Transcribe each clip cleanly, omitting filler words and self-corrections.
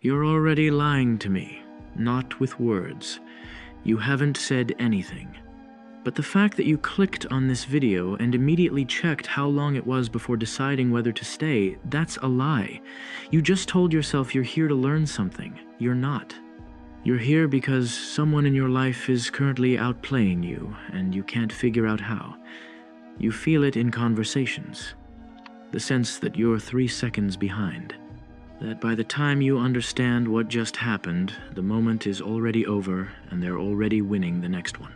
You're already lying to me, not with words. You haven't said anything. But the fact that you clicked on this video and immediately checked how long it was before deciding whether to stay, that's a lie. You just told yourself you're here to learn something. You're not. You're here because someone in your life is currently outplaying you, and you can't figure out how. You feel it in conversations. The sense that you're 3 seconds behind. That by the time you understand what just happened, the moment is already over and they're already winning the next one.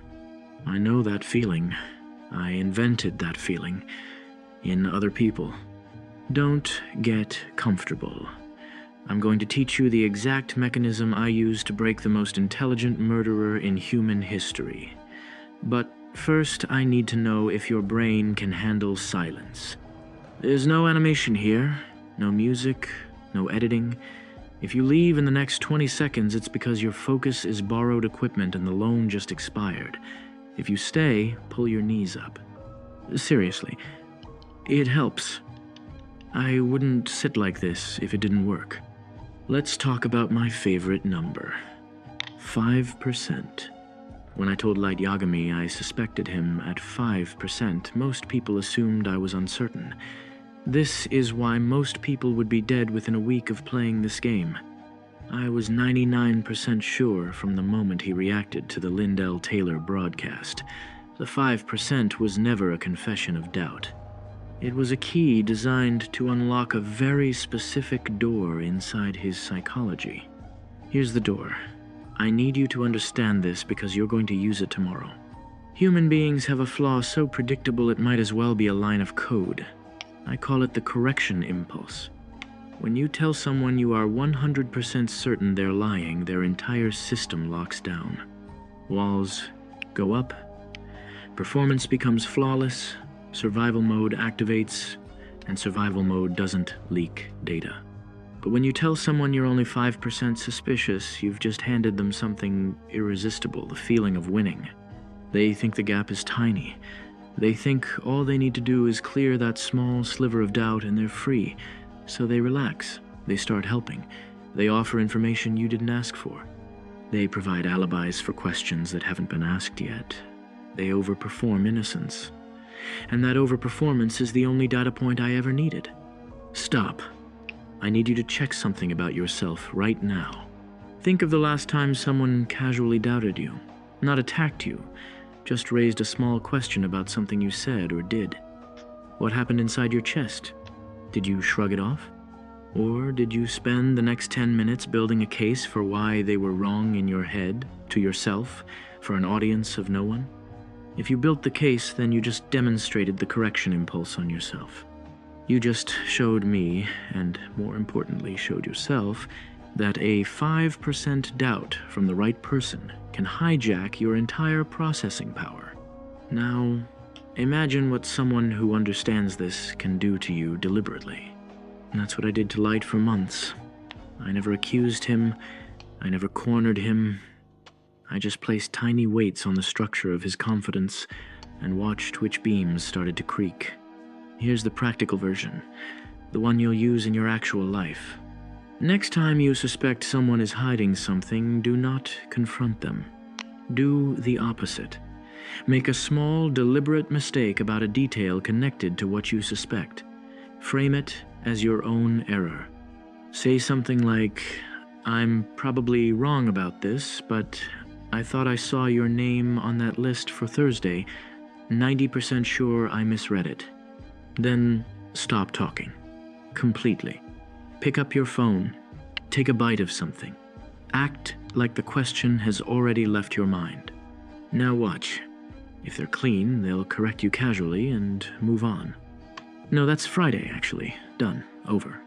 I know that feeling. I invented that feeling in other people. Don't get comfortable. I'm going to teach you the exact mechanism I use to break the most intelligent murderer in human history. But first, I need to know if your brain can handle silence. There's no animation here, no music, no editing. If you leave in the next 20 seconds, it's because your focus is borrowed equipment and the loan just expired. If you stay, pull your knees up. Seriously, it helps. I wouldn't sit like this if it didn't work. Let's talk about my favorite number. 5%. When I told Light Yagami I suspected him at 5%, most people assumed I was uncertain. This is why most people would be dead within a week of playing this game. I was 99% sure from the moment he reacted to the Lindell Taylor broadcast. The 5% was never a confession of doubt. It was a key designed to unlock a very specific door inside his psychology. Here's the door. I need you to understand this because you're going to use it tomorrow. Human beings have a flaw so predictable it might as well be a line of code. I call it the correction impulse. When you tell someone you are 100% certain they're lying, their entire system locks down. Walls go up, performance becomes flawless, survival mode activates, and survival mode doesn't leak data. But when you tell someone you're only 5% suspicious, you've just handed them something irresistible, the feeling of winning. They think the gap is tiny. They think all they need to do is clear that small sliver of doubt and they're free. So they relax, they start helping, they offer information you didn't ask for. They provide alibis for questions that haven't been asked yet. They overperform innocence. And that overperformance is the only data point I ever needed. Stop. I need you to check something about yourself right now. Think of the last time someone casually doubted you, not attacked you, just raised a small question about something you said or did. What happened inside your chest? Did you shrug it off? Or did you spend the next 10 minutes building a case for why they were wrong in your head, to yourself, for an audience of no one? If you built the case, then you just demonstrated the correction impulse on yourself. You just showed me, and more importantly showed yourself, that a 5% doubt from the right person can hijack your entire processing power. Now, imagine what someone who understands this can do to you deliberately. And that's what I did to Light for months. I never accused him. I never cornered him. I just placed tiny weights on the structure of his confidence and watched which beams started to creak. Here's the practical version, the one you'll use in your actual life. Next time you suspect someone is hiding something, do not confront them. Do the opposite. Make a small, deliberate mistake about a detail connected to what you suspect. Frame it as your own error. Say something like, "I'm probably wrong about this, but I thought I saw your name on that list for Thursday. 90% sure I misread it." Then stop talking. Completely. Pick up your phone. Take a bite of something. Act like the question has already left your mind. Now watch. If they're clean, they'll correct you casually and move on. No, that's Friday, actually. Done. Over.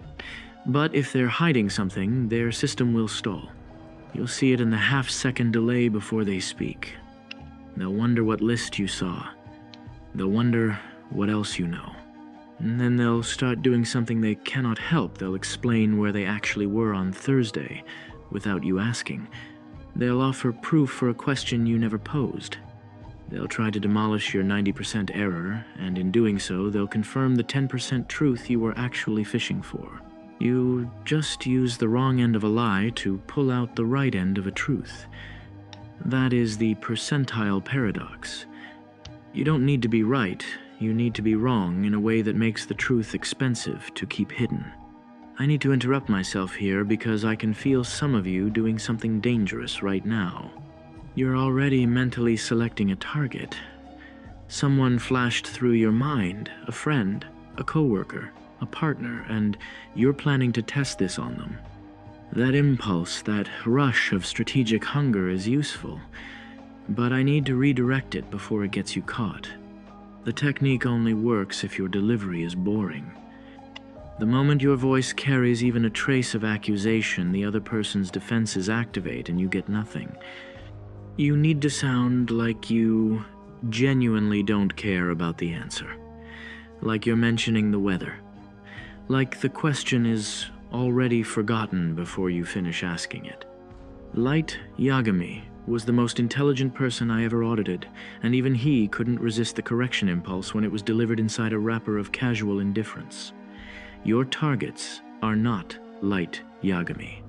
But if they're hiding something, their system will stall. You'll see it in the half-second delay before they speak. They'll wonder what list you saw. They'll wonder what else you know. And then they'll start doing something they cannot help. They'll explain where they actually were on Thursday, without you asking. They'll offer proof for a question you never posed. They'll try to demolish your 90% error, and in doing so, they'll confirm the 10% truth you were actually fishing for. You just use the wrong end of a lie to pull out the right end of a truth. That is the percentile paradox. You don't need to be right, you need to be wrong in a way that makes the truth expensive to keep hidden. I need to interrupt myself here because I can feel some of you doing something dangerous right now. You're already mentally selecting a target. Someone flashed through your mind, a friend, a coworker, a partner, and you're planning to test this on them. That impulse, that rush of strategic hunger is useful, but I need to redirect it before it gets you caught. The technique only works if your delivery is boring. The moment your voice carries even a trace of accusation, the other person's defenses activate and you get nothing. You need to sound like you genuinely don't care about the answer. Like you're mentioning the weather. Like the question is already forgotten before you finish asking it. Light Yagami was the most intelligent person I ever audited, and even he couldn't resist the correction impulse when it was delivered inside a wrapper of casual indifference. Your targets are not Light Yagami.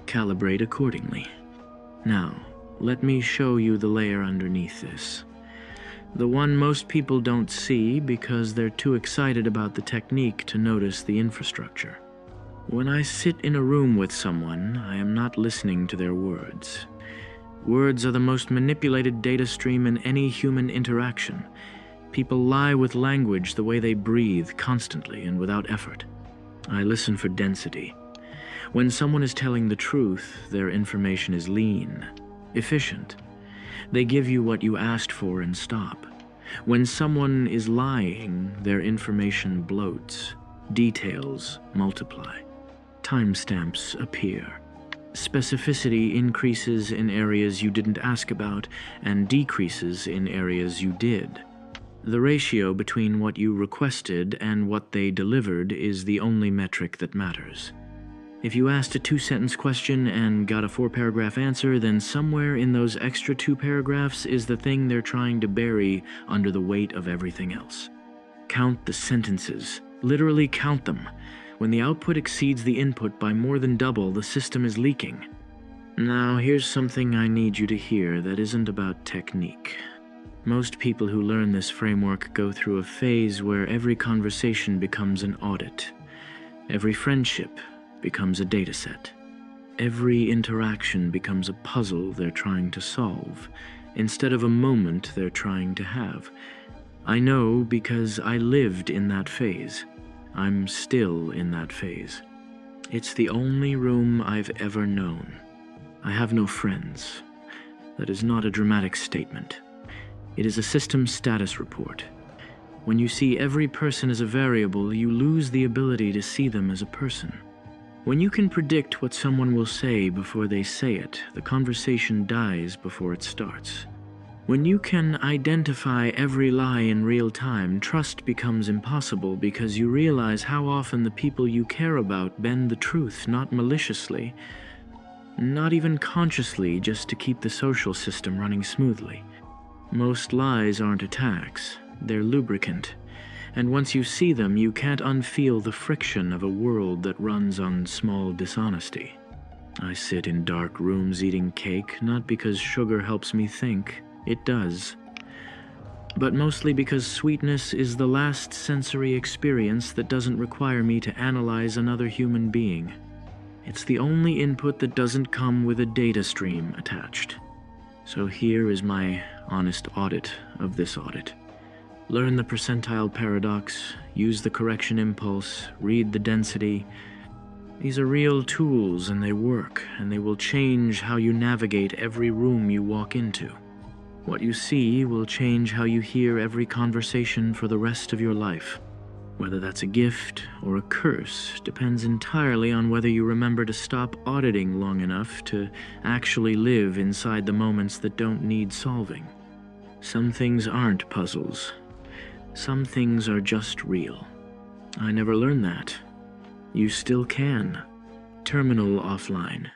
Calibrate accordingly. Now, let me show you the layer underneath this. The one most people don't see because they're too excited about the technique to notice the infrastructure. When I sit in a room with someone, I am not listening to their words. Words are the most manipulated data stream in any human interaction. People lie with language the way they breathe, constantly and without effort. I listen for density. When someone is telling the truth, their information is lean, efficient. They give you what you asked for and stop. When someone is lying, their information bloats. Details multiply. Timestamps appear. Specificity increases in areas you didn't ask about and decreases in areas you did. The ratio between what you requested and what they delivered is the only metric that matters. If you asked a 2-sentence question and got a 4-paragraph answer, then somewhere in those extra 2 paragraphs is the thing they're trying to bury under the weight of everything else. Count the sentences. Literally count them. When the output exceeds the input by more than double, the system is leaking. Now, here's something I need you to hear that isn't about technique. Most people who learn this framework go through a phase where every conversation becomes an audit. Every friendship becomes a dataset. Every interaction becomes a puzzle they're trying to solve, instead of a moment they're trying to have. I know because I lived in that phase. I'm still in that phase. It's the only room I've ever known. I have no friends. That is not a dramatic statement. It is a system status report. When you see every person as a variable, you lose the ability to see them as a person. When you can predict what someone will say before they say it, the conversation dies before it starts. When you can identify every lie in real time, trust becomes impossible because you realize how often the people you care about bend the truth, not maliciously, not even consciously, just to keep the social system running smoothly. Most lies aren't attacks, they're lubricant. And once you see them, you can't unfeel the friction of a world that runs on small dishonesty. I sit in dark rooms eating cake, not because sugar helps me think. It does. But mostly because sweetness is the last sensory experience that doesn't require me to analyze another human being. It's the only input that doesn't come with a data stream attached. So here is my honest audit of this audit. Learn the percentile paradox, use the correction impulse, read the density. These are real tools and they work, and they will change how you navigate every room you walk into. What you see will change how you hear every conversation for the rest of your life. Whether that's a gift or a curse depends entirely on whether you remember to stop auditing long enough to actually live inside the moments that don't need solving. Some things aren't puzzles. Some things are just real. I never learned that. You still can. Terminal offline.